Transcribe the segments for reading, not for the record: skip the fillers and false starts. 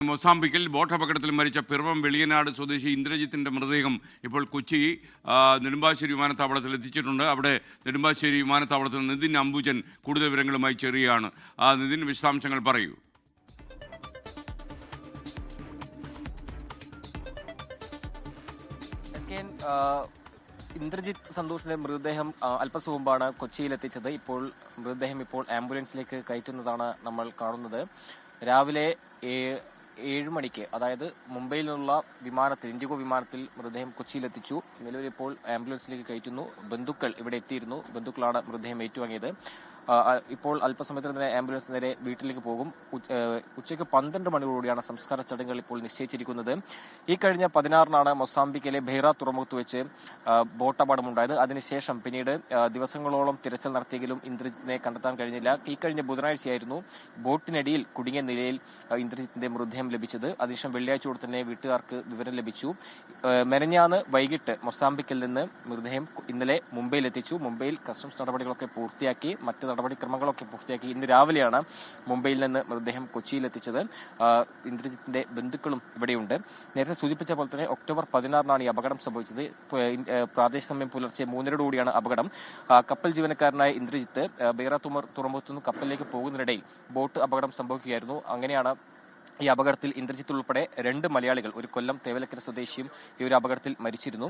മൊസാംബിക്കിൽ boat അപകടത്തിൽ മരിച്ച പിറവം വെളിയനാട് സ്വദേശി ഇന്ദ്രജിത്തിന്റെ മൃതദേഹം ഇപ്പോൾ കൊച്ചി നെടുമ്പാശ്ശേരി വിമാനത്താവളത്തിൽ എത്തിച്ചിട്ടുണ്ട്. അവിടെ നെടുമ്പാശ്ശേരി വിമാനത്താവളത്തിൽ നിതിൻ അംബുജൻ കൂടുതൽ വിവരങ്ങളുമായി ചേരുകയാണ്. നിതിൻ, വിശദാംശങ്ങൾ പറയൂ. ഇന്ദ്രജിത്ത് സന്തോഷിന്റെ മൃതദേഹം അല്പസം മുമ്പാണ് കൊച്ചിയിലെത്തിച്ചത്. മൃതദേഹം ഇപ്പോൾ ആംബുലൻസിലേക്ക് കയറ്റുന്നതാണ് നമ്മൾ കാണുന്നത്. രാവിലെ 7 മണിക്ക്, അതായത് മുംബൈയിൽ നിന്നുള്ള വിമാനത്തിൽ, ഇൻഡിഗോ വിമാനത്തിൽ മൃതദേഹം കൊച്ചിയിലെത്തിച്ചു. നിലവിൽ ഇപ്പോൾ ആംബുലൻസിലേക്ക് കയറ്റുന്നു. ബന്ധുക്കൾ ഇവിടെ എത്തിയിരുന്നു. ബന്ധുക്കളാണ് മൃതദേഹം ഏറ്റുവാങ്ങിയത്. ഇപ്പോൾ അല്പസമയത്തിന് തന്നെ ആംബുലൻസ് നേരെ വീട്ടിലേക്ക് പോകും. ഉച്ചയ്ക്ക് 12 മണിയോടുകൂടിയാണ് സംസ്കാര ചടങ്ങുകൾ ഇപ്പോൾ നിശ്ചയിച്ചിരിക്കുന്നത്. ഈ കഴിഞ്ഞ 16-നാണ് മൊസാംബിക്കിലെ ബെയ്റ തുറമുഖത്ത് വെച്ച് ബോട്ട് അപകടമുണ്ടായത്. അതിനുശേഷം പിന്നീട് ദിവസങ്ങളോളം തിരച്ചിൽ നടത്തിയെങ്കിലും ഇന്ദ്രജിത്തിനെ കണ്ടെത്താൻ കഴിഞ്ഞില്ല. ഈ കഴിഞ്ഞ ബുധനാഴ്ചയായിരുന്നു ബോട്ടിനടിയിൽ കുടുങ്ങിയ നിലയിൽ ഇന്ദ്രജിത്തിന്റെ മൃതദേഹം ലഭിച്ചത്. അതിനുശേഷം വെള്ളിയാഴ്ചയോടെ തന്നെ വീട്ടുകാർക്ക് വിവരം ലഭിച്ചു. മെനഞ്ഞാന്ന് വൈകിട്ട് മൊസാംബിക്കിൽ നിന്ന് മൃതദേഹം ഇന്നലെ മുംബൈയിലെത്തിച്ചു. മുംബൈയിൽ കസ്റ്റംസ് നടപടികളൊക്കെ പൂർത്തിയാക്കി, മറ്റ് നടപടിക്രമങ്ങളൊക്കെ പൂർത്തിയാക്കി ഇന്ന് രാവിലെയാണ് മുംബൈയിൽ നിന്ന് മൃതദേഹം കൊച്ചിയിലെത്തിച്ചത്. ഇന്ദ്രജിത്തിന്റെ ബന്ധുക്കളും ഇവിടെയുണ്ട്. നേരത്തെ സൂചിപ്പിച്ച പോലെ തന്നെ ഒക്ടോബർ 16-നാണ് ഈ അപകടം സംഭവിച്ചത്. പ്രാദേശിക സമയം പുലർച്ചെ 3:30 കൂടിയാണ് കപ്പൽ ജീവനക്കാരനായ ഇന്ദ്രജിത്ത് ബെയ്റ തുറമുഖത്തുനിന്ന് കപ്പലിലേക്ക് പോകുന്നതിനിടയിൽ ബോട്ട് അപകടം സംഭവിക്കുകയായിരുന്നു. അങ്ങനെയാണ് ഈ അപകടത്തിൽ ഇന്ദ്രജിത്ത് ഉൾപ്പെടെ 2 മലയാളികൾ, ഒരു കൊല്ലം തേവലക്കര സ്വദേശിയും ഈ ഒരു അപകടത്തിൽ മരിച്ചിരുന്നു.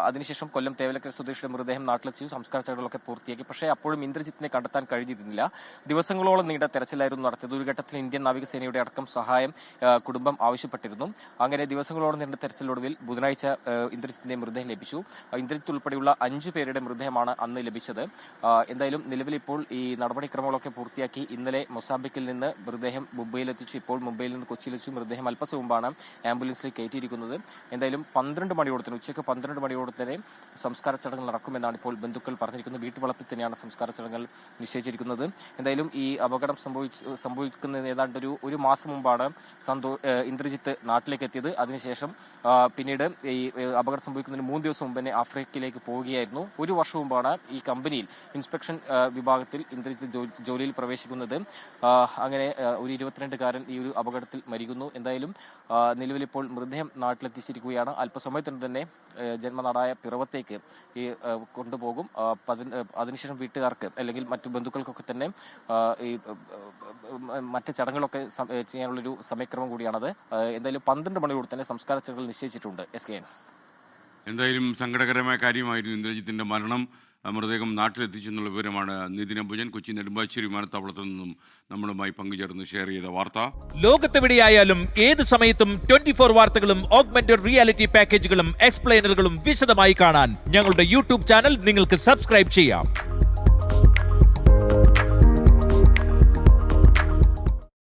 അതിനുശേഷം കൊല്ലം തേവലക്കര സ്വദേശിയുടെ മൃതദേഹം നാട്ടിലെത്തിച്ചു. സംസ്കാര ചടങ്ങുകളൊക്കെ പൂർത്തിയാക്കി. പക്ഷേ അപ്പോഴും ഇന്ദ്രജിത്തിനെ കണ്ടെത്താൻ കഴിഞ്ഞിരുന്നില്ല. ദിവസങ്ങളോളം നീണ്ട തെരച്ചിലായിരുന്നു നടത്തിയത്. ഒരു ഘട്ടത്തിൽ ഇന്ത്യൻ നാവികസേനയുടെ അടക്കം സഹായം കുടുംബം ആവശ്യപ്പെട്ടിരുന്നു. അങ്ങനെ ദിവസങ്ങളോളം നീണ്ട തെരച്ചിലൊടുവിൽ ബുധനാഴ്ച ഇന്ദ്രജിത്തിന്റെ മൃതദേഹം ലഭിച്ചു. ഇന്ദ്രജിത്ത് ഉൾപ്പെടെയുള്ള 5 പേരുടെ മൃതദേഹമാണ് അന്ന് ലഭിച്ചത്. എന്തായാലും നിലവിൽ ഇപ്പോൾ ഈ നടപടിക്രമങ്ങളൊക്കെ പൂർത്തിയാക്കി ഇന്നലെ മൊസാംബിക്കിൽ നിന്ന് മൃതദേഹം മുംബൈയിലെത്തിച്ചു. ഇപ്പോൾ മുംബൈയിൽ കൊച്ചിയിലെത്തിച്ചു. മൃതദേഹം അല്പസം മുമ്പാണ് ആംബുലൻസിലേക്ക് കയറ്റിയിരിക്കുന്നത്. എന്തായാലും 12 മണിയോടെ തന്നെ, ഉച്ചയ്ക്ക് 12 മണിയോടെ തന്നെ സംസ്കാര ചടങ്ങുകൾ നടക്കുമെന്നാണ് ഇപ്പോൾ ബന്ധുക്കൾ പറഞ്ഞിരിക്കുന്നത്. വീട്ടുവളപ്പിൽ തന്നെയാണ് സംസ്കാര ചടങ്ങുകൾ നിശ്ചയിച്ചിരിക്കുന്നത്. എന്തായാലും ഈ അപകടം സംഭവിക്കുന്ന ഏതാണ്ട് ഒരു മാസം മുമ്പാണ് ഇന്ദ്രജിത്ത് നാട്ടിലേക്ക് എത്തിയത്. അതിനുശേഷം പിന്നീട് ഈ അപകടം സംഭവിക്കുന്നതിന് 3 ദിവസം മുമ്പ് തന്നെ ആഫ്രിക്കയിലേക്ക് പോവുകയായിരുന്നു. 1 വർഷം മുമ്പാണ് ഈ കമ്പനിയിൽ ഇൻസ്പെക്ഷൻ വിഭാഗത്തിൽ ഇന്ദ്രജിത്ത് ജോലിയിൽ പ്രവേശിക്കുന്നത്. അങ്ങനെ ഒരു 22-കാരൻ ഈ ഒരു അപകടത്തിൽ മരിക്കുന്നു. എന്തായാലും നിലവിൽ ഇപ്പോൾ മൃതദേഹം നാട്ടിലെത്തിച്ചിരിക്കുകയാണ്. അല്പസമയത്തിന് തന്നെ ജന്മനാടായ പിറവത്തേക്ക് ഈ കൊണ്ടുപോകും. അതിനുശേഷം വീട്ടുകാർക്ക് അല്ലെങ്കിൽ മറ്റു ബന്ധുക്കൾക്കൊക്കെ തന്നെ ഈ മറ്റ് ചടങ്ങുകളൊക്കെ ചെയ്യാനുള്ളൊരു സമയക്രമം കൂടിയാണത്. എന്തായാലും 12 മണിയോടെ തന്നെ സംസ്കാര ചടങ്ങുകൾ നിശ്ചയിച്ചിട്ടുണ്ട്. SKN. എന്തായാലും സങ്കടകരമായ കാര്യമായിരുന്നു ഇന്ദ്രജിത്തിന്റെ മരണം. മൃതദേഹം നാട്ടിലെത്തിച്ചെന്നുള്ള വിവരമാണ് നിതിൻ അംബുജൻ കൊച്ചി നെടുമ്പാശ്ശേരി വിമാനത്താവളത്തിൽ നിന്നും നമ്മളുമായി പങ്കുചേർന്ന് ഷെയർ ചെയ്ത വാർത്ത. ലോകത്തെവിടെയായാലും ഏത് സമയത്തും 24 വാർത്തകളും ഓഗ്മെന്റഡ് റിയാലിറ്റി പാക്കേജുകളും എക്സ്പ്ലെയിനറുകളും വിശദമായി കാണാൻ ഞങ്ങളുടെ YouTube ചാനൽ നിങ്ങൾക്ക് സബ്സ്ക്രൈബ് ചെയ്യാം.